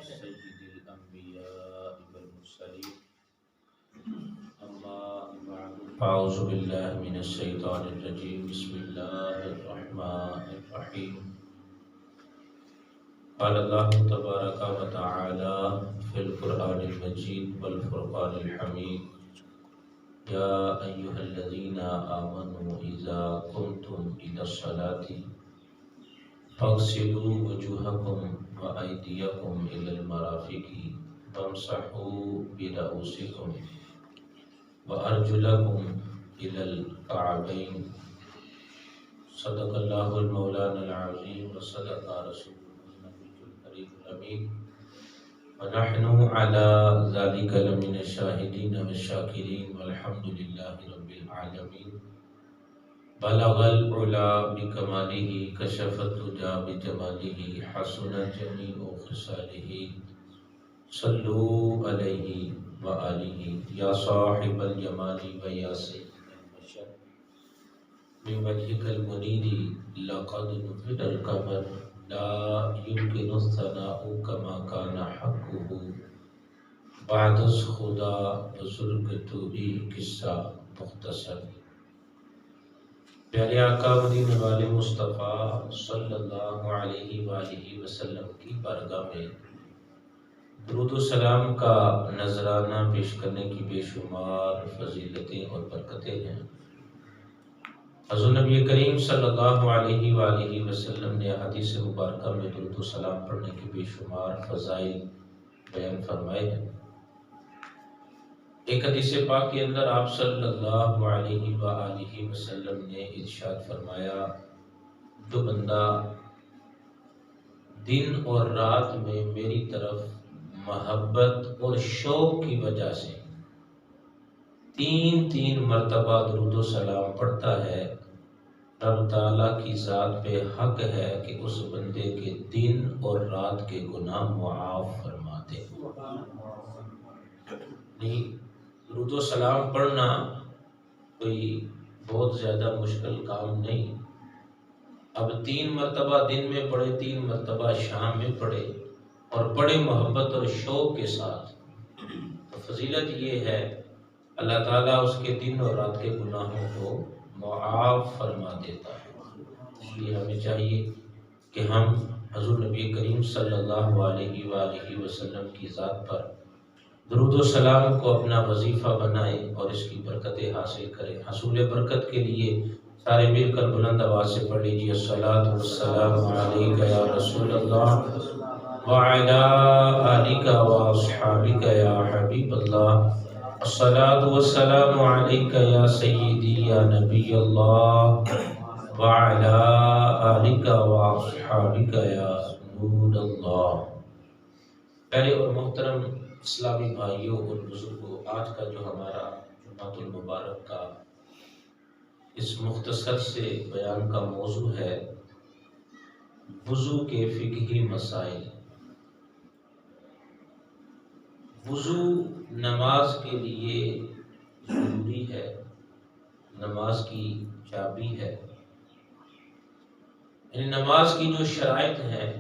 سيد الأنبياء والمرسلين أما بعد فأعوذ بالله من الشيطان الرجيم بسم الله الرحمن الرحيم قال الله تبارك وتعالى في القرآن المجيد والفرقان الحميد يا أيها الذين آمنوا إذا قمتم إلى الصلاة فاغسلوا وجوهكم وأيديكم إلى المرافق وامسحوا برؤوسكم وأرجلكم إلى الكعبين صدق الله المولانا العظيم وصدق رسوله النبي الكريم الأمين ونحن على ذلك لمن الشاهدين والشاكرين والحمد لله رب العالمين بلغ العلا بكماله كشف الدجى بجماله حسن جميع خصاله صلوا عليه وآله يا صاحب الجمال ويا سيد البشر بوجهك المنير لقد نفد القمر لا يمكن الثناء كما كان حقه بعد خدا بزرگت بھی قصہ مختصر. پیارے آقا مدینے والے مصطفیٰ صلی اللہ علیہ وآلہ وسلم کی بارگاہ میں درود و سلام کا نذرانہ پیش کرنے کی بے شمار فضیلتیں اور برکتیں ہیں. حضور نبی کریم صلی اللہ علیہ وآلہ وسلم نے حدیث مبارکہ میں درود و سلام پڑھنے کی بے شمار فضائل بیان فرمائے ہیں. ایک حدیث پاک کے اندر آپ صلی اللہ علیہ وآلہ وسلم نے ارشاد فرمایا جو بندہ دن اور رات میں میری طرف محبت اور شوق کی وجہ سے تین مرتبہ درود و سلام پڑھتا ہے رب تعالیٰ کی ذات پہ حق ہے کہ اس بندے کے دن اور رات کے گناہ معاف فرما دے. درود و سلام پڑھنا کوئی بہت زیادہ مشکل کام نہیں. اب 3 مرتبہ دن میں پڑھے 3 مرتبہ شام میں پڑھے اور بڑے محبت اور شوق کے ساتھ تو فضیلت یہ ہے اللہ تعالیٰ اس کے دن اور رات کے گناہوں کو معاف فرما دیتا ہے. اس لیے ہمیں چاہیے کہ ہم حضور نبی کریم صلی اللہ علیہ وآلہ وسلم کی ذات پر درود و سلام کو اپنا وظیفہ بنائیں اور اس کی برکتیں حاصل کریں. حصول برکت کے لیے سارے مل کر بلند آواز سے پڑھ لیجیے الصلاۃ والسلام علیک یا رسول اللہ وعلی آلک واصحابک یا حبیب اللہ الصلاۃ والسلام علیک یا سیدی یا نبی اللہ وعلی آلک واصحابک یا نور اللہ. پیارے اور محترم اسلامی بھائیوں اور بزرگوں، آج کا جو ہمارا جمعۃ المبارک کا اس مختصر سے بیان کا موضوع ہے وضو کے فقہی مسائل. وضو نماز کے لیے ضروری ہے، نماز کی چابی ہے. یعنی نماز کی جو شرائط ہیں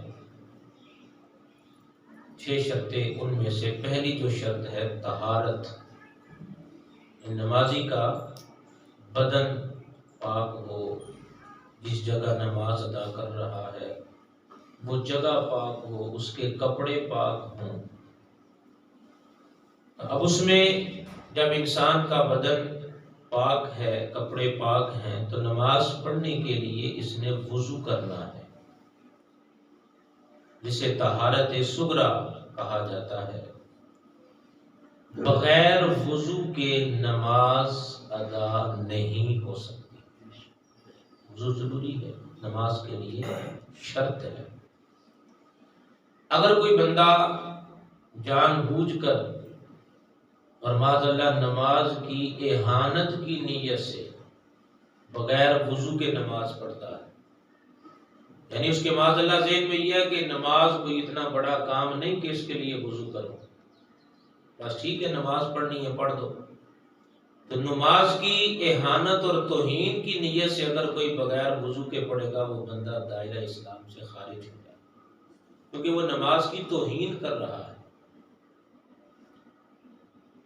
6 شرطیں، ان میں سے پہلی جو شرط ہے طہارت. نمازی کا بدن پاک ہو، جس جگہ نماز ادا کر رہا ہے وہ جگہ پاک ہو، اس کے کپڑے پاک ہوں. اب اس میں جب انسان کا بدن پاک ہے، کپڑے پاک ہیں، تو نماز پڑھنے کے لیے اس نے وضو کرنا ہے جسے طہارت صغریٰ کہا جاتا ہے. بغیر وضو کے نماز ادا نہیں ہو سکتی. وضو ضروری ہے، نماز کے لیے شرط ہے. اگر کوئی بندہ جان بوجھ کر اور معاذ اللہ نماز کی اہانت کی نیت سے بغیر وضو کے نماز پڑھتا ہے، یعنی اس کے معاذ اللہ ذہن میں یہ ہے کہ نماز کوئی اتنا بڑا کام نہیں کہ اس کے لیے وضو کرو، بس ٹھیک ہے نماز پڑھنی ہے پڑھ دو. تو نماز کی اہانت اور توہین کی نیت سے اگر کوئی بغیر وضو کے پڑھے گا وہ بندہ دائرہ اسلام سے خارج ہو جائے. کیونکہ وہ نماز کی توہین کر رہا ہے۔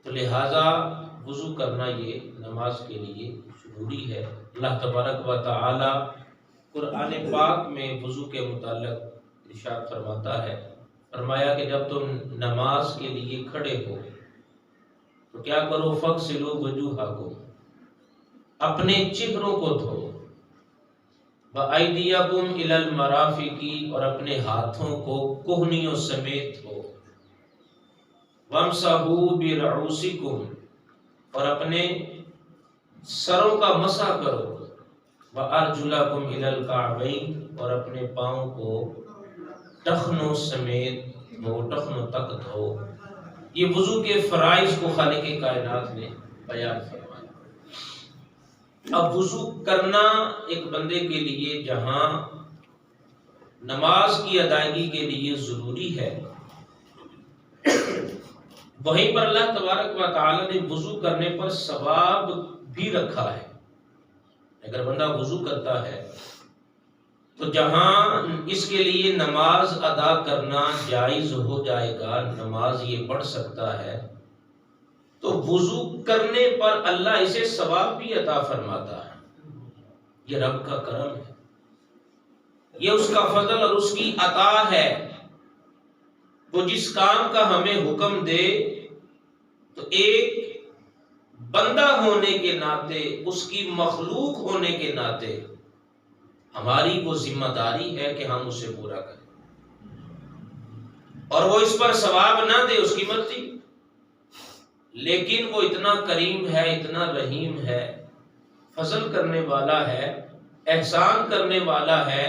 تو لہٰذا وضو کرنا یہ نماز کے لیے ضروری ہے۔ اللہ تبارک و تعالی قرآن پاک میں وضو کے متعلق ارشاد فرماتا ہے، فرمایا کہ جب تم نماز کے لیے کھڑے ہو تو کیا کرو، فَاغْسِلُوا وُجُوهَكُمْ، اپنے چہروں کو دھو، وَأَيْدِيَكُمْ إِلَى الْمَرَافِقِ، اور اپنے ہاتھوں کو کوہنیوں سمیت دھو، وَامْسَحُوا بِرُؤُوسِكُمْ، اور اپنے سروں کا مسح کرو، وَأَرْجُلَكُمْ إِلَى الْكَعْبَيْنِ، اور اپنے پاؤں کو ٹخنوں سمیت دھو، ٹخنوں تک دھو۔ یہ وضو کے فرائض کو خالق کائنات نے بیان فرمایا۔ اب وضو کرنا ایک بندے کے لیے جہاں نماز کی ادائیگی کے لیے ضروری ہے، وہیں پر اللہ تبارک و تعالی نے وضو کرنے پر ثواب بھی رکھا ہے۔ اگر بندہ وضو کرتا ہے تو جہاں اس کے لیے نماز ادا کرنا جائز ہو جائے گا، نماز یہ پڑھ سکتا ہے، تو وضو کرنے پر اللہ اسے ثواب بھی عطا فرماتا ہے۔ یہ رب کا کرم ہے، یہ اس کا فضل اور اس کی عطا ہے۔ وہ جس کام کا ہمیں حکم دے تو ایک بندہ ہونے کے ناطے، اس کی مخلوق ہونے کے ناطے ہماری وہ ذمہ داری ہے کہ ہم اسے پورا کریں، اور وہ اس پر ثواب نہ دے اس کی مرضی، لیکن وہ اتنا کریم ہے، اتنا رحیم ہے، فضل کرنے والا ہے، احسان کرنے والا ہے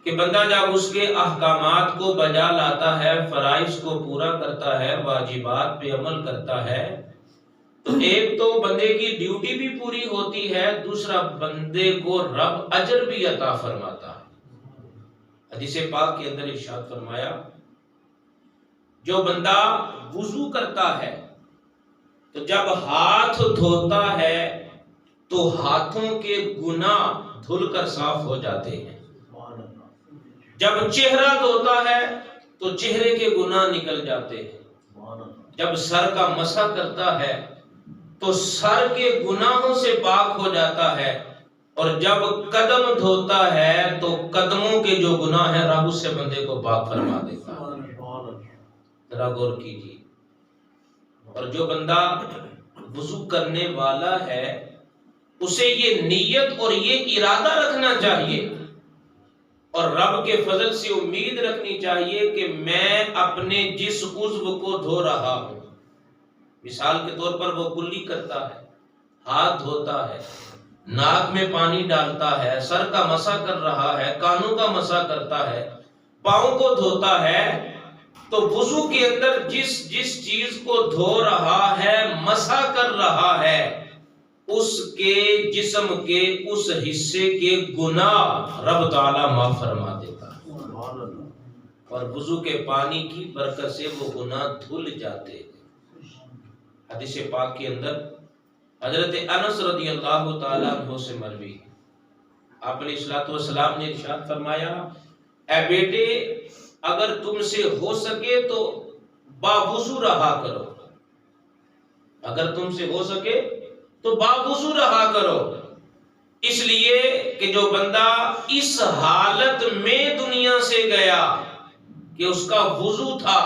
کہ بندہ جب اس کے احکامات کو بجا لاتا ہے، فرائض کو پورا کرتا ہے، واجبات پہ عمل کرتا ہے، تو ایک تو بندے کی ڈیوٹی بھی پوری ہوتی ہے، دوسرا بندے کو رب اجر بھی عطا فرماتا ہے۔ حدیث پاک کے اندر ارشاد فرمایا، جو بندہ وضو کرتا ہے تو جب ہاتھ دھوتا ہے تو ہاتھوں کے گناہ دھل کر صاف ہو جاتے ہیں، جب چہرہ دھوتا ہے تو چہرے کے گناہ نکل جاتے ہیں، جب سر کا مسح کرتا ہے تو سر کے گناہوں سے پاک ہو جاتا ہے، اور جب قدم دھوتا ہے تو قدموں کے جو گناہ ہیں رب اس سے بندے کو پاک فرما دیتا ہے۔ ذرا غور کیجیے۔ اور جو بندہ وضو کرنے والا ہے اسے یہ نیت اور یہ ارادہ رکھنا چاہیے، اور رب کے فضل سے امید رکھنی چاہیے کہ میں اپنے جس عضو کو دھو رہا ہوں، مثال کے طور پر وہ کلی کرتا ہے، ہاتھ دھوتا ہے، ناک میں پانی ڈالتا ہے، سر کا مسح کر رہا ہے، کانوں کا مسح کرتا ہے، پاؤں کو دھوتا ہے، تو وضو کے اندر جس چیز کو دھو رہا ہے، مسح کر رہا ہے، اس کے جسم کے اس حصے کے گناہ رب تعالیٰ معاف فرما دیتا ہے، اور وضو کے پانی کی برکت سے وہ گناہ دھل جاتے ہیں۔ حدیث پاک کے اندر حضرت انس رضی اللہ تعالیٰ عنہ سے مروی، آپ علیہ الصلوۃ والسلام نے ارشاد فرمایا، اے بیٹے اگر تم سے ہو سکے تو باوضو رہا کرو، اگر تم سے ہو سکے تو باوضو رہا کرو، اس لیے کہ جو بندہ اس حالت میں دنیا سے گیا کہ اس کا وضو تھا،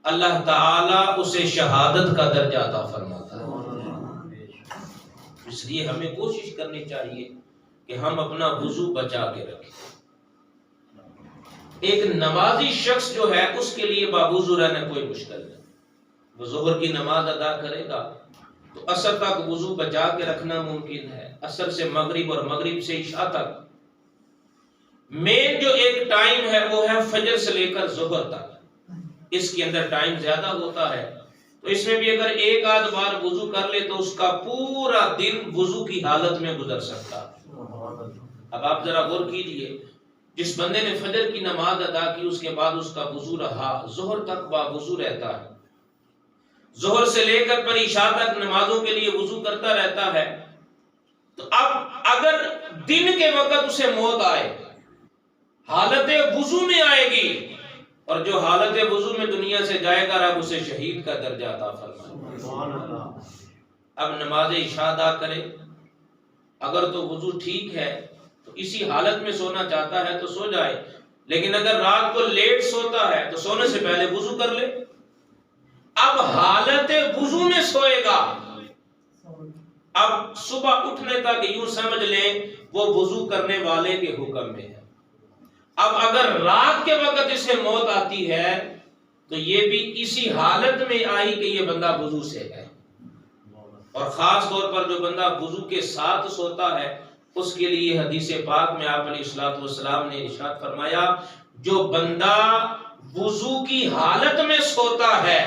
اللہ تعالیٰ اسے شہادت کا درجہ عطا فرماتا ہے۔ اس لیے ہمیں کوشش کرنی چاہیے کہ ہم اپنا وضو بچا کے رکھیں۔ ایک نمازی شخص جو ہے اس کے لیے باوضو رہنا کوئی مشکل نہیں، وہ ظہر کی نماز ادا کرے گا تو عصر تک وضو بچا کے رکھنا ممکن ہے، عصر سے مغرب اور مغرب سے عشاء تک۔ مین جو ایک ٹائم ہے وہ ہے فجر سے لے کر ظہر تک، اس کے اندر ٹائم زیادہ ہوتا ہے، تو اس میں بھی اگر ایک آدھ بار وضو کر لے تو اس کا پورا دن وضو کی حالت میں گزر سکتا ہے۔ اب آپ ذرا غور کیجئے، جس بندے نے فجر کی نماز ادا کی اس کے بعد اس کا وضو رہا، ظہر تک باوضو رہتا ہے، ظہر سے لے کر پر عشاء تک نمازوں کے لیے وضو کرتا رہتا ہے، تو اب اگر دن کے وقت اسے موت آئے، حالت وضو میں آئے گی، اور جو حالت وضو میں دنیا سے جائے گا رب اسے شہید کا درجہ عطا فرمائے۔ اب نماز عشاء ادا کرے، اگر تو وضو ٹھیک ہے تو اسی حالت میں سونا چاہتا ہے تو سو جائے، لیکن اگر رات کو لیٹ سوتا ہے تو سونے سے پہلے وضو کر لے۔ اب حالت وضو میں سوئے گا، اب صبح اٹھنے تک یوں سمجھ لیں وہ وضو کرنے والے کے حکم میں ہے۔ اب اگر رات کے وقت اسے موت آتی ہے تو یہ بھی اسی حالت میں آئی کہ یہ بندہ وضو سے ہے، اور خاص طور پر جو بندہ وضو کے ساتھ سوتا ہے اس کے لیے حدیث پاک میں آپ علیہ الصلوۃ والسلام نے ارشاد فرمایا، جو بندہ وضو کی حالت میں سوتا ہے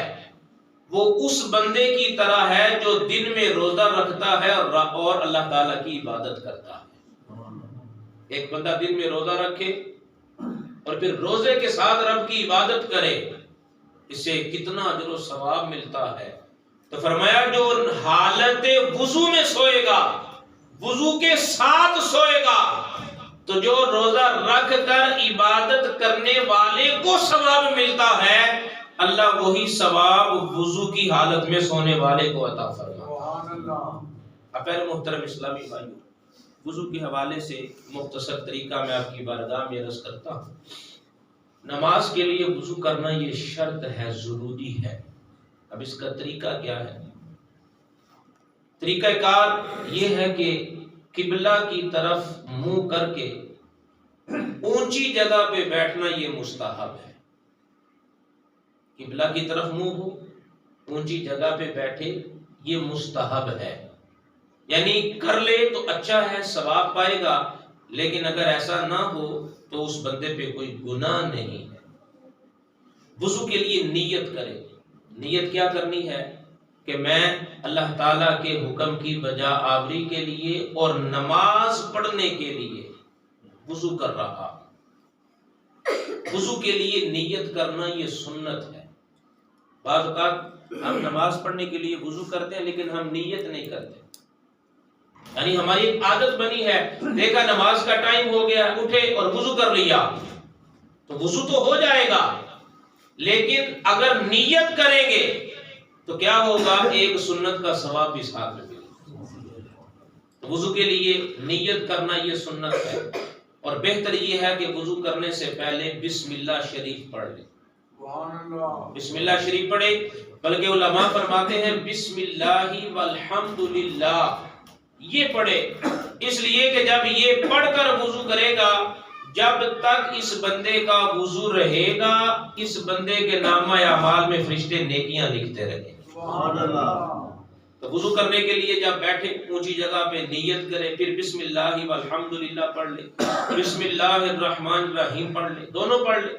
وہ اس بندے کی طرح ہے جو دن میں روزہ رکھتا ہے اور اللہ تعالیٰ کی عبادت کرتا ہے۔ ایک بندہ دن میں روزہ رکھے اور پھر روزے کے ساتھ رب کی عبادت کرے، اسے کتنا اجر و ثواب ملتا ہے۔ تو فرمایا جو حالت وضو میں سوئے گا، وضو کے ساتھ سوئے گا، تو جو روزہ رکھ کر عبادت کرنے والے کو ثواب ملتا ہے، اللہ وہی ثواب وضو کی حالت میں سونے والے کو عطا فرماتا ہے۔ پہلے محترم اسلامی بھائیو، وضو کے حوالے سے مختصر طریقہ میں آپ کی بارگاہ میں عرض کرتا ہوں۔ نماز کے لیے وضو کرنا یہ شرط ہے، ضروری ہے۔ اب اس کا طریقہ کیا ہے؟ طریقہ کار یہ ہے کہ قبلہ کی طرف منہ کر کے اونچی جگہ پہ بیٹھنا یہ مستحب ہے۔ قبلہ کی طرف منہ ہو، اونچی جگہ پہ بیٹھے، یہ مستحب ہے۔ یعنی کر لے تو اچھا ہے، ثواب پائے گا، لیکن اگر ایسا نہ ہو تو اس بندے پہ کوئی گناہ نہیں ہے۔ وضو کے لیے نیت کرے۔ نیت کیا کرنی ہے کہ میں اللہ تعالیٰ کے حکم کی بجا آوری کے لیے اور نماز پڑھنے کے لیے وضو کر رہا ہوں۔ وضو کے لیے نیت کرنا یہ سنت ہے۔ بعض اوقات ہم نماز پڑھنے کے لیے وضو کرتے ہیں لیکن ہم نیت نہیں کرتے، یعنی ہماری ایک عادت بنی ہے، دیکھا نماز کا ٹائم ہو گیا، اٹھے اور وضو کر لیا، تو وضو تو ہو جائے گا، لیکن اگر نیت کریں گے تو کیا ہوگا؟ ایک سنت کا ثواب بھی ساتھ میں ملے گا۔ وضو کے لیے نیت کرنا یہ سنت ہے، اور بہتر یہ ہے کہ وضو کرنے سے پہلے بسم اللہ شریف پڑھ لیں۔ بسم اللہ شریف پڑھے، بلکہ علماء فرماتے ہیں بسم اللہ والحمد للہ یہ پڑھے، اس لیے کہ جب یہ پڑھ کر وضو کرے گا، جب تک اس بندے کا وضو رہے گا، اس بندے کے نامہ اعمال میں فرشتے نیکیاں لکھتے رہیں گے۔ تو وضو کرنے کے لیے جب بیٹھے اونچی جگہ پہ نیت کرے، پھر بسم اللہ والحمد للہ پڑھ لے، بسم اللہ الرحمن الرحیم پڑھ لے، دونوں پڑھ لے۔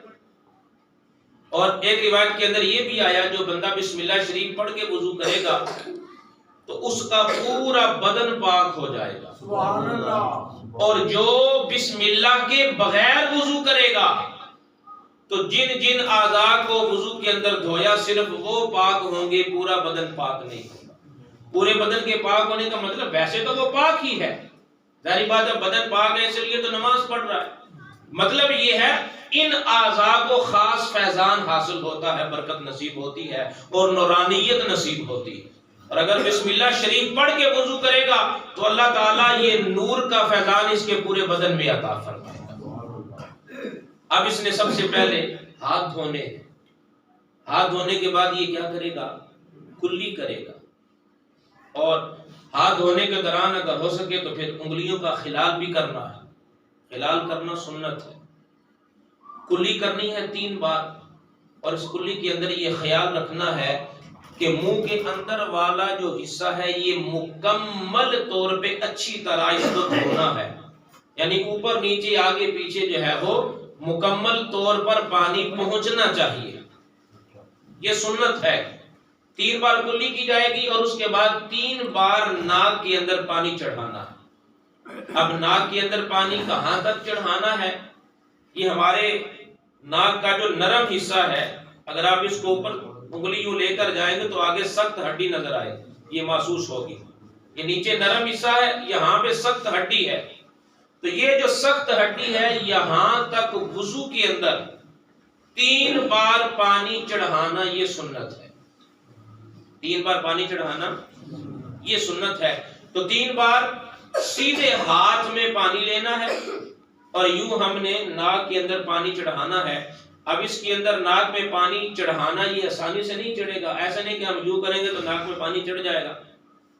اور ایک روایت کے اندر یہ بھی آیا جو بندہ بسم اللہ شریف پڑھ کے وضو کرے گا تو اس کا پورا بدن پاک ہو جائے گا، سبحان اللہ۔ اور جو بسم اللہ کے بغیر وضو کرے گا تو جن جن اعضاء کو وضو کے اندر دھویا صرف وہ پاک ہوں گے، پورا بدن پاک نہیں ہوگا۔ پورے بدن کے پاک ہونے کا مطلب ویسے تو وہ پاک ہی ہے، ظاہری بات ہے بدن پاک ہے اس لیے تو نماز پڑھ رہا ہے، مطلب یہ ہے ان اعضاء کو خاص فیضان حاصل ہوتا ہے، برکت نصیب ہوتی ہے اور نورانیت نصیب ہوتی ہے۔ اور اگر بسم اللہ شریف پڑھ کے وضو کرے گا تو اللہ تعالیٰ یہ نور کا فیضان اس کے پورے بدن میں عطا فرمائے گا۔ اب اس نے سب سے پہلے ہاتھ دھونے ہیں، ہاتھ دھونے کے بعد یہ کیا کرے گا؟ کلی کرے گا، اور ہاتھ دھونے کے دوران اگر ہو سکے تو پھر انگلیوں کا خلال بھی کرنا ہے، خلال کرنا سنت ہے۔ کلی کرنی ہے 3 بار، اور اس کلی کے اندر یہ خیال رکھنا ہے کہ منہ کے اندر والا جو حصہ ہے یہ مکمل طور پہ اچھی طرح اس کو دھونا ہے، یعنی اوپر نیچے آگے پیچھے جو ہے وہ مکمل طور پر پانی پہنچنا چاہیے، یہ سنت ہے۔ 3 بار کلی کی جائے گی اور اس کے بعد 3 بار ناک کے اندر پانی چڑھانا ہے۔ اب ناک کے اندر پانی کہاں تک چڑھانا ہے؟ یہ ہمارے ناک کا جو نرم حصہ ہے، اگر آپ اس کو اوپر انگلی یوں لے کر جائیں گے تو آگے سخت ہڈی نظر آئے گی، یہ محسوس ہوگی۔ یہ نیچے نرم حصہ ہے، یہاں پہ سخت ہڈی ہے، تو یہ جو سخت ہڈی ہے یہاں تک وضو کے اندر 3 بار پانی چڑھانا یہ سنت ہے. 3 بار پانی چڑھانا یہ سنت ہے. تو 3 بار سیدھے ہاتھ میں پانی لینا ہے اور یوں ہم نے ناک کے اندر پانی چڑھانا ہے. اب اس کے اندر ناک میں پانی چڑھانا یہ آسانی سے نہیں چڑھے گا. ایسا نہیں کہ ہم یوں کریں گے تو ناک میں پانی چڑھ جائے گا،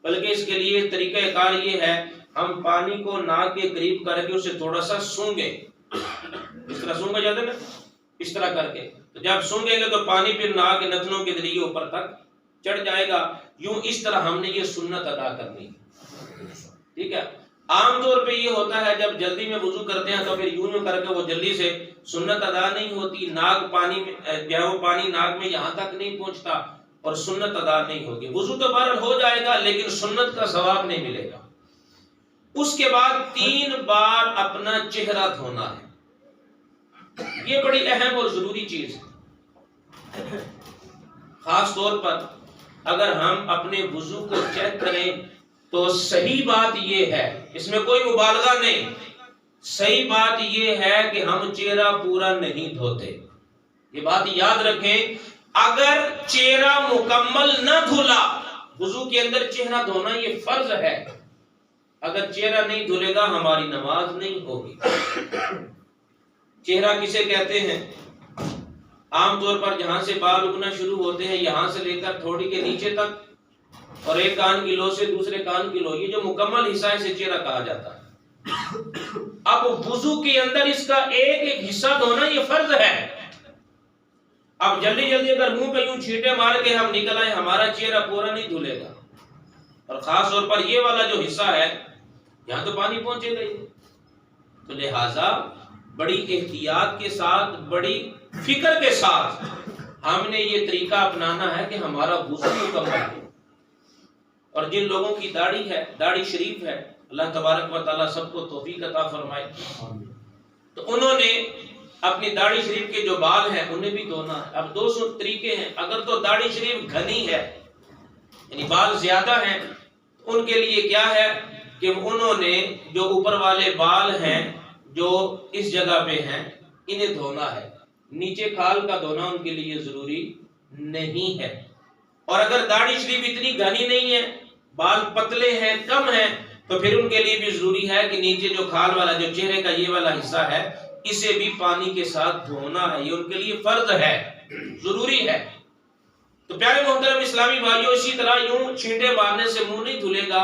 بلکہ اس کے لیے طریقہ کار یہ ہے ہم پانی کو ناک کے قریب کر کے اسے تھوڑا سا سونگیں. اس طرح سونگا جاتا ہے نا، اس طرح کر کے. تو جب سونگیں گے تو پانی پھر ناک کے نتنوں کے ذریعے اوپر تک چڑھ جائے گا. یوں اس طرح ہم نے یہ سنت ادا کرنی. ٹھیک ہے. عام طور پہ یہ ہوتا ہے جب جلدی میں وضو کرتے ہیں تو پھر یوں کر کے وہ جلدی سے سنت ادا نہیں ہوتی. ناک پانی میں جو ہے وہ پانی ناک میں یہاں تک نہیں پہنچتا اور سنت ادا نہیں ہوگی. وضو تو بہرحال ہو جائے گا لیکن سنت کا ثواب نہیں ملے گا. اس کے بعد 3 بار اپنا چہرہ دھونا ہے. یہ بڑی اہم اور ضروری چیز ہے. خاص طور پر اگر ہم اپنے وضو کو چیک کریں تو صحیح بات یہ ہے، اس میں کوئی مبالغہ نہیں، صحیح بات یہ ہے کہ ہم چہرہ پورا نہیں دھوتے. یہ بات یاد رکھیں، اگر چہرہ مکمل نہ دھلا، وضو کے اندر چہرہ دھونا یہ فرض ہے، اگر چہرہ نہیں دھلے گا ہماری نماز نہیں ہوگی. چہرہ کسے کہتے ہیں؟ عام طور پر جہاں سے بال اگنا شروع ہوتے ہیں یہاں سے لے کر تھوڑی کے نیچے تک، اور ایک کان کی لو سے دوسرے کان کی لو، یہ جو مکمل حصہ ہے اسے چہرہ کہا جاتا ہے. اب وضو کے اندر اس کا ایک ایک حصہ دھونا یہ فرض ہے. اب جلدی جلدی اگر منہ پہ یوں چھینٹے مار کے ہم نکل آئے ہمارا چہرہ پورا نہیں دھلے گا. اور خاص طور پر یہ والا جو حصہ ہے یہاں تو پانی پہنچے گا ہی. تو لہٰذا بڑی احتیاط کے ساتھ، بڑی فکر کے ساتھ ہم نے یہ طریقہ اپنانا ہے کہ ہمارا وضو مکمل ہو. اور جن لوگوں کی داڑھی ہے، داڑھی شریف ہے، اللہ تبارک و تعالیٰ سب کو توفیق عطا فرمائے، تو انہوں نے اپنی داڑھی شریف کے جو بال ہیں انہیں بھی دھونا ہے. اب 200 طریقے ہیں. اگر تو داڑھی شریف گھنی ہے یعنی بال زیادہ ہیں، ان کے لیے کیا ہے کہ انہوں نے جو اوپر والے بال ہیں جو اس جگہ پہ ہیں انہیں دھونا ہے. نیچے کھال کا دھونا ان کے لیے ضروری نہیں ہے. اور اگر داڑھی شریف اتنی گھنی نہیں ہے، بال پتلے ہیں، کم ہیں، تو پھر ان کے لیے بھی ضروری ہے کہ نیچے جو کھال والا جو چہرے کا یہ والا حصہ ہے اسے بھی پانی کے ساتھ دھونا ہے. یہ ان کے لیے فرض ہے، ضروری ہے. تو پیارے محترم اسلامی بھائیوں، اسی طرح یوں چھینٹے مارنے سے منہ نہیں دھلے گا،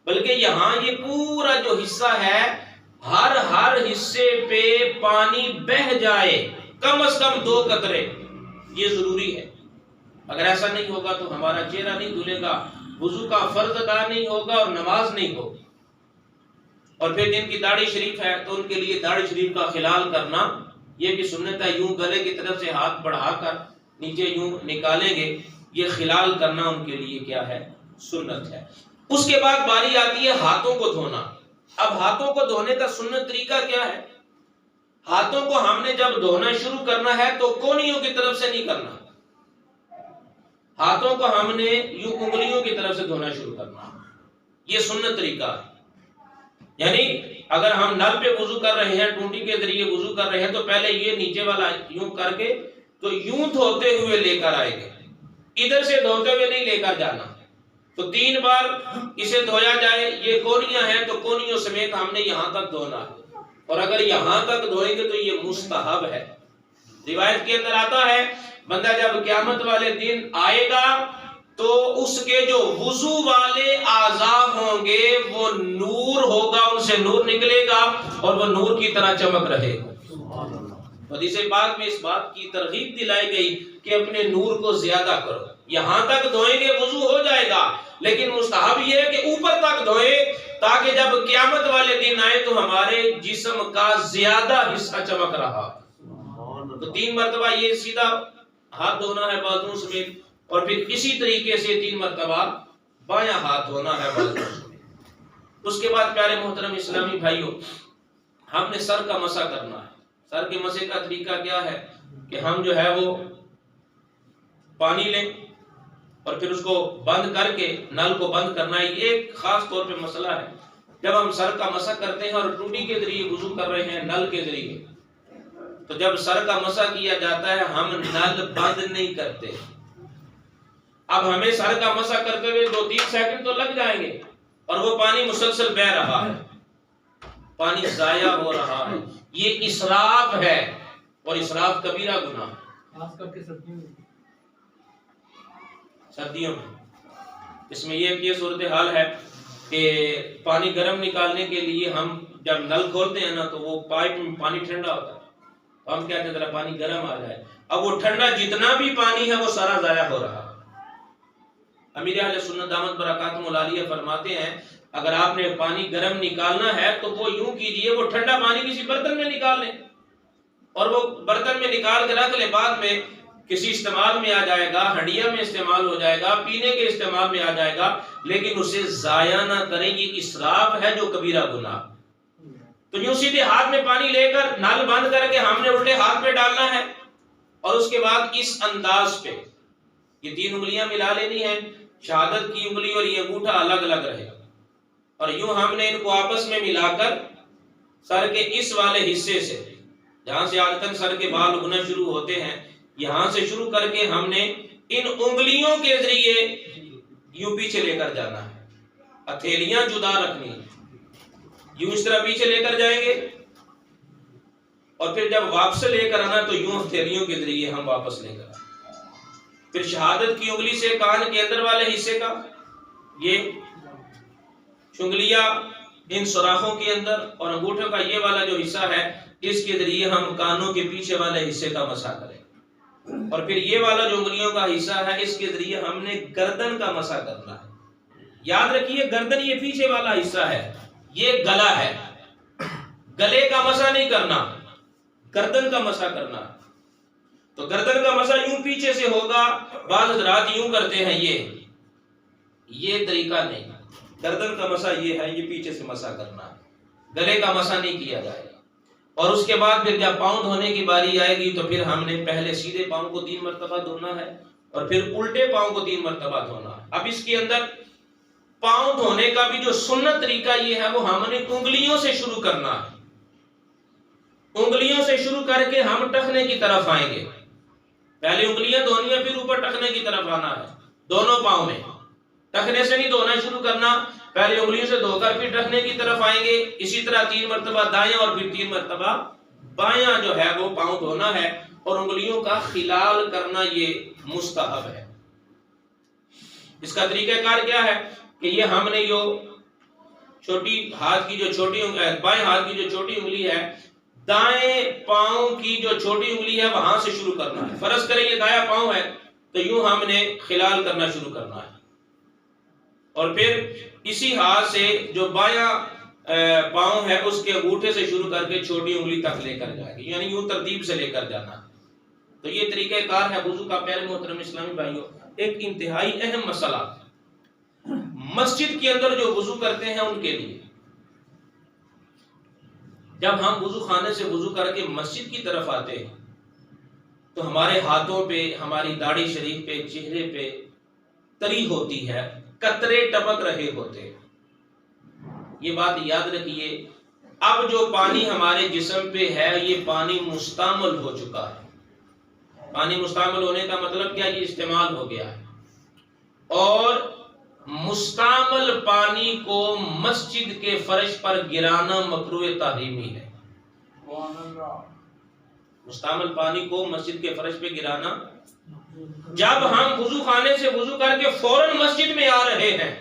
بلکہ یہاں یہ پورا جو حصہ ہے ہر حصے پہ پانی بہہ جائے، کم از کم 2 قطرے، یہ ضروری ہے. اگر ایسا نہیں ہوگا تو ہمارا چہرہ نہیں دھلے گا، وضو کا فرض ادا نہیں ہوگا اور نماز نہیں ہوگی. اور پھر جن کی داڑھی شریف ہے تو ان کے لیے داڑھی شریف کا خلال کرنا یہ بھی سنت ہے. یوں گلے کی طرف سے ہاتھ بڑھا کر نیچے یوں نکالیں گے، یہ خلال کرنا ان کے لیے کیا ہے؟ سنت ہے. اس کے بعد باری آتی ہے ہاتھوں کو دھونا. اب ہاتھوں کو دھونے کا سنت طریقہ کیا ہے؟ ہاتھوں کو ہم نے جب دھونا شروع کرنا ہے تو کونیوں کی طرف سے نہیں کرنا، ہاتھوں کو ہم نے یوں انگلیوں کی طرف سے دھونا شروع کرنا. یہ سنت طریقہ ہے. یعنی اگر ہم نل پہ وضو کر رہے ہیں، ٹونٹی کے ذریعے وضو کر رہے ہیں، تو پہلے یہ نیچے والا یوں کر کے تو یوں دھوتے ہوئے لے کر آئے گے، ادھر سے دھوتے ہوئے نہیں لے کر جانا. تو 3 بار اسے دھویا جائے. یہ کونیاں ہیں تو کونیوں سمیت ہم نے یہاں تک دھونا ہے، اور اگر یہاں تک دھوئیں گے تو یہ مستحب ہے. روایت کے اندر آتا ہے بندہ جب قیامت والے دن آئے گا تو اس کے جو وضو والے اعضاء ہوں گے وہ نور ہوگا، ان سے نور نکلے گا اور وہ نور کی طرح چمک رہے گا. حدیث پاک میں اس بات کی ترغیب دلائی گئی کہ اپنے نور کو زیادہ کرو. یہاں تک دھوئیں گے وضو ہو جائے گا، لیکن مستحب یہ ہے کہ اوپر تک دھوئیں تاکہ جب قیامت والے دن آئے تو ہمارے جسم کا زیادہ حصہ چمک رہا. تو 3 مرتبہ یہ سیدھا ہاتھ دھونا ہے بازو سمیت، اور پھر اسی طریقے سے 3 مرتبہ بایاں ہاتھ دھونا ہے بازو سمیت. اس کے بعد پیارے محترم اسلامی بھائیوں، ہم نے سر کا مسح کرنا ہے. سر کے مسح کا طریقہ کیا ہے کہ ہم جو ہے وہ پانی لیں اور پھر اس کو بند کر کے نل کو بند کرنا ہے. یہ ایک خاص طور پہ مسئلہ ہے. جب ہم سر کا مسح کرتے ہیں اور ٹوٹی کے ذریعے وضو کر رہے ہیں نل کے ذریعے، تو جب سر کا مسح کیا جاتا ہے ہم نل بند نہیں کرتے. اب ہمیں سر کا مسح کرتے ہوئے 2-3 سیکنڈ تو لگ جائیں گے اور وہ پانی مسلسل بہ رہا ہے, پانی ضائع ہو رہا ہے. یہ اسراف ہے اور اسراف کبیرہ گناہ ہے. خاص کر کے سردیوں میں اس میں یہ صورتحال ہے کہ پانی گرم نکالنے کے لیے ہم جب نل کھولتے ہیں نا تو وہ پائپ میں پانی ٹھنڈا ہوتا ہے, ہم کہتے ہیں ذرا پانی گرم آ جائے. اب وہ ٹھنڈا جتنا بھی پانی ہے وہ سارا ضائع ہو رہا ہے. امیر اہل سنت دامت برکاتہم العالیہ فرماتے ہیں اگر آپ نے پانی گرم نکالنا ہے تو وہ یوں کیجئے, وہ ٹھنڈا پانی کسی برتن میں نکال لیں اور وہ برتن میں نکال کے رکھ لیں, بعد میں کسی استعمال میں آ جائے گا, ہنڈیا میں استعمال ہو جائے گا, پینے کے استعمال میں آ جائے گا, لیکن اسے ضائع نہ کریں. یہ اسراف ہے جو کبیرہ گناہ. تو یوں سیدھے ہاتھ میں پانی لے کر نل بند کر کے ہم نے الٹے ہاتھ پہ ڈالنا ہے اور اس کے بعد اس انداز پہ یہ 3 انگلیاں ملا لینی ہیں, شہادت کی انگلی اور یہ انگوٹھا الگ الگ رہے گا, اور یوں ہم نے ان کو آپس میں ملا کر سر کے اس والے حصے سے جہاں سے عادتاً سر کے بال اگنا شروع ہوتے ہیں یہاں سے شروع کر کے ہم نے ان انگلیوں کے ذریعے یوں پیچھے لے کر جانا ہے. ہتھیلیاں جدا رکھنی ہیں, یوں اس طرح پیچھے لے کر جائیں گے اور پھر جب واپس لے کر آنا تو یوں ہتھیلیوں کے ذریعے ہم واپس لے کر آنا. پھر شہادت کی انگلی سے کان کے اندر والے حصے کا یہ چنگلیاں ان سوراخوں کے اندر اور انگوٹھوں کا یہ والا جو حصہ ہے اس کے ذریعے ہم کانوں کے پیچھے والے حصے کا مسح کریں, اور پھر یہ والا جو انگلیوں کا حصہ ہے اس کے ذریعے ہم نے گردن کا مسح کرنا ہے. یاد رکھیے گردن یہ پیچھے والا حصہ ہے, یہ گلا ہے, گلے کا مسح نہیں کرنا, گردن کا مسح کرنا. تو گردن کا مسح یوں پیچھے سے ہوگا, بعض حضرات یوں کرتے ہیں, یہ طریقہ نہیں. گردن کا مسح یہ ہے, یہ پیچھے سے مسح کرنا ہے, گلے کا مسح نہیں کیا جائے گا. اور اس کے بعد پھر جب پاؤں دھونے کی باری آئے گی تو پھر ہم نے پہلے سیدھے پاؤں کو 3 مرتبہ دھونا ہے اور پھر الٹے پاؤں کو 3 مرتبہ دھونا ہے. اب اس کے اندر پاؤں دھونے کا بھی جو سنت طریقہ یہ ہے وہ ہم نے انگلیوں سے شروع کرنا ہے. انگلیوں سے شروع کر کے ہم ٹخنے کی طرف آئیں گے. پہلے انگلیاں دھونی ہے پھر اوپر ٹخنے کی طرف آنا ہے. دونوں پاؤں میں ٹخنے سے نہیں دھونا شروع کرنا, پہلے انگلیوں سے دھو کر پھر ٹخنے کی طرف آئیں گے. اسی طرح 3 مرتبہ دائیں اور پھر 3 مرتبہ بایاں جو ہے وہ پاؤں دھونا ہے, اور انگلیوں کا خلال کرنا یہ مستحب ہے. اس کا طریقہ کار کیا ہے کہ یہ ہم نے جو چھوٹی ہاتھ کی جو چھوٹی بائیں ہاتھ کی جو چھوٹی انگلی ہے, دائیں پاؤں کی جو چھوٹی انگلی ہے وہاں سے شروع کرنا ہے. فرض کریں یہ دایاں پاؤں ہے تو یوں ہم نے خلال کرنا شروع کرنا ہے, اور پھر اسی ہاتھ سے جو بایاں پاؤں ہے اس کے انگوٹھے سے شروع کر کے چھوٹی انگلی تک لے کر جائے گی, یعنی یوں ترتیب سے لے کر جانا ہے. تو یہ طریقہ کار ہے وضو کا. پیارے محترم اسلامی بھائیوں, ایک انتہائی اہم مسئلہ مسجد کے اندر جو وضو کرتے ہیں ان کے لیے, جب ہم وضو خانے سے وضو کر کے مسجد کی طرف آتے ہیں تو ہمارے ہاتھوں پہ, ہماری داڑھی شریف پہ, چہرے پہ تری ہوتی ہے, قطرے ٹپک رہے ہوتے ہیں. یہ بات یاد رکھیے, اب جو پانی ہمارے جسم پہ ہے یہ پانی مستعمل ہو چکا ہے. پانی مستعمل ہونے کا مطلب کیا, یہ استعمال ہو گیا ہے, اور مستعمل پانی کو مسجد کے فرش پر گرانا مکروہ تحریمی ہے. مستعمل پانی کو مسجد کے فرش پہ گرانا, جب ہم وضو خانے سے وضو کر کے فوراً مسجد میں آ رہے ہیں,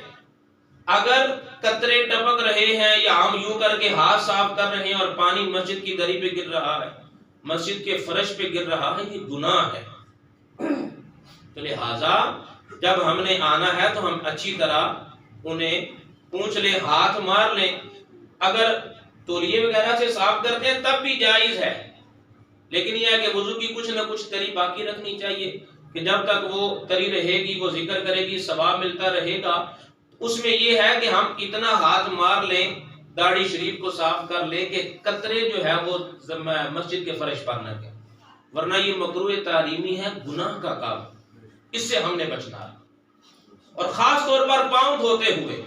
اگر قطرے ٹپک رہے ہیں یا ہم یوں کر کے ہاتھ صاف کر رہے ہیں اور پانی مسجد کی دری پہ گر رہا ہے, مسجد کے فرش پہ گر رہا ہے, یہ گناہ ہے. تو لہذا جب ہم نے آنا ہے تو ہم اچھی طرح انہیں پونچھ لیں, ہاتھ مار لیں. اگر تولیے وغیرہ سے صاف کرتے ہیں تب بھی جائز ہے, لیکن یہ ہے کہ وضو کی کچھ نہ کچھ تری باقی رکھنی چاہیے کہ جب تک وہ تری رہے گی, وہ ذکر کرے گی, ثواب ملتا رہے گا. اس میں یہ ہے کہ ہم اتنا ہاتھ مار لیں, داڑھی شریف کو صاف کر لیں کہ قطرے جو ہے وہ مسجد کے فرش پر نہ گئے, ورنہ یہ مکروہ تحریمی ہے, گناہ کا کام. اس سے ہم نے بچنا ہے. اور خاص طور پر پاؤں دھوتے ہوئے,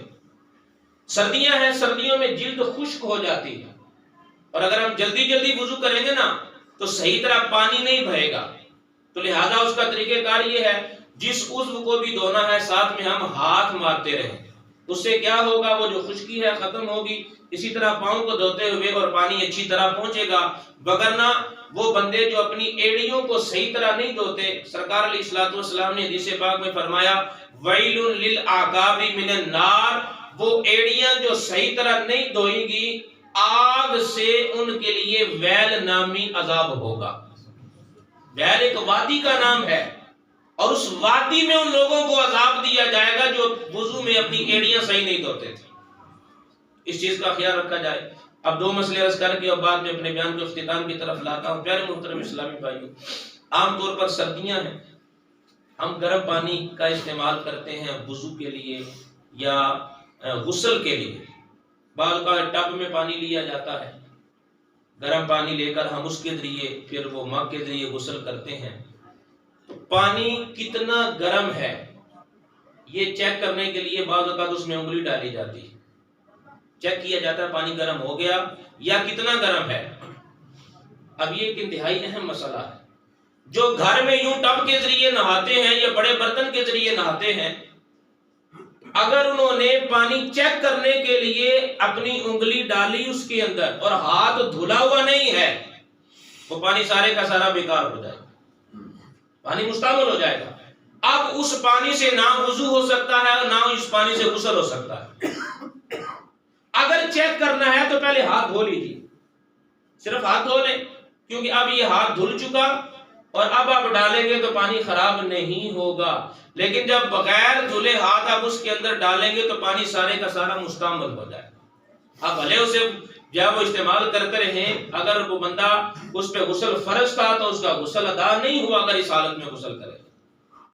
سردیاں ہیں, سردیوں میں جلد خشک ہو جاتی ہے, اور اگر ہم جلدی جلدی وضو کریں گے نا تو صحیح طرح پانی نہیں بہے گا. تو لہذا اس کا طریقہ کار یہ ہے جس عضو کو بھی دھونا ہے ساتھ میں ہم ہاتھ مارتے رہیں. اس سے کیا ہوگا, وہ جو خشکی ہے ختم ہوگی. اسی طرح پاؤں کو دھوتے ہوئے اور پانی اچھی طرح پہنچے گا. وگرنہ وہ بندے جو اپنی ایڑیوں کو صحیح طرح نہیں دھوتے, سرکار علیہ الصلوۃ والسلام نے حدیث پاک میں فرمایا ویل للاعقاب من النار, وہ ایڑیاں جو صحیح طرح نہیں دھوئیں گی آگ سے ان کے لیے ویل نامی عذاب ہوگا. ویل ایک وادی کا نام ہے اور اس وادی میں ان لوگوں کو عذاب دیا جائے گا جو وضو میں اپنی ایڑیاں صحیح نہیں دھوتے تھے. اس چیز کا خیال رکھا جائے. اب دو مسئلے عرض کر کے اور بعد میں اپنے بیان کو اختتام کی طرف لاتا ہوں. پیارے محترم اسلامی بھائیوں, عام طور پر سردیاں ہیں, ہم گرم پانی کا استعمال کرتے ہیں وضو کے لیے یا غسل کے لیے. بعض کا ٹب میں پانی لیا جاتا ہے, گرم پانی لے کر ہم اس کے ذریعے پھر وہ مگ کے ذریعے غسل کرتے ہیں. پانی کتنا گرم ہے یہ چیک کرنے کے لیے بعض اوقات اس میں انگلی ڈالی جاتی ہے, چیک کیا جاتا ہے پانی گرم ہو گیا یا کتنا گرم ہے. اب یہ ایک انتہائی اہم مسئلہ ہے. جو گھر میں یوں ٹب کے ذریعے نہاتے ہیں یا بڑے برتن کے ذریعے نہاتے ہیں, اگر انہوں نے پانی چیک کرنے کے لیے اپنی انگلی ڈالی اس کے اندر اور ہاتھ دھلا ہوا نہیں ہے, وہ پانی سارے کا سارا بیکار ہو جائے گا, پانی مستعمل ہو جائے گا. اب اس پانی سے نہ وضو ہو سکتا ہے اور نہ اس پانی سے غسل ہو سکتا ہے. اگر چیک کرنا ہے تو پہلے ہاتھ دھو لیجیے, صرف ہاتھ دھو لیں, کیونکہ اب یہ ہاتھ دھل چکا اور اب آپ ڈالیں گے تو پانی خراب نہیں ہوگا. لیکن جب بغیر دھلے ہاتھ آپ اس کے اندر ڈالیں گے تو پانی سارے کا سارا مستعمل ہو جائے گا. اب بھلے اسے جب وہ استعمال کرتے رہیں, اگر وہ بندہ اس پہ غسل فرض تھا تو اس کا غسل ادا نہیں ہوا اگر اس حالت میں غسل کرے.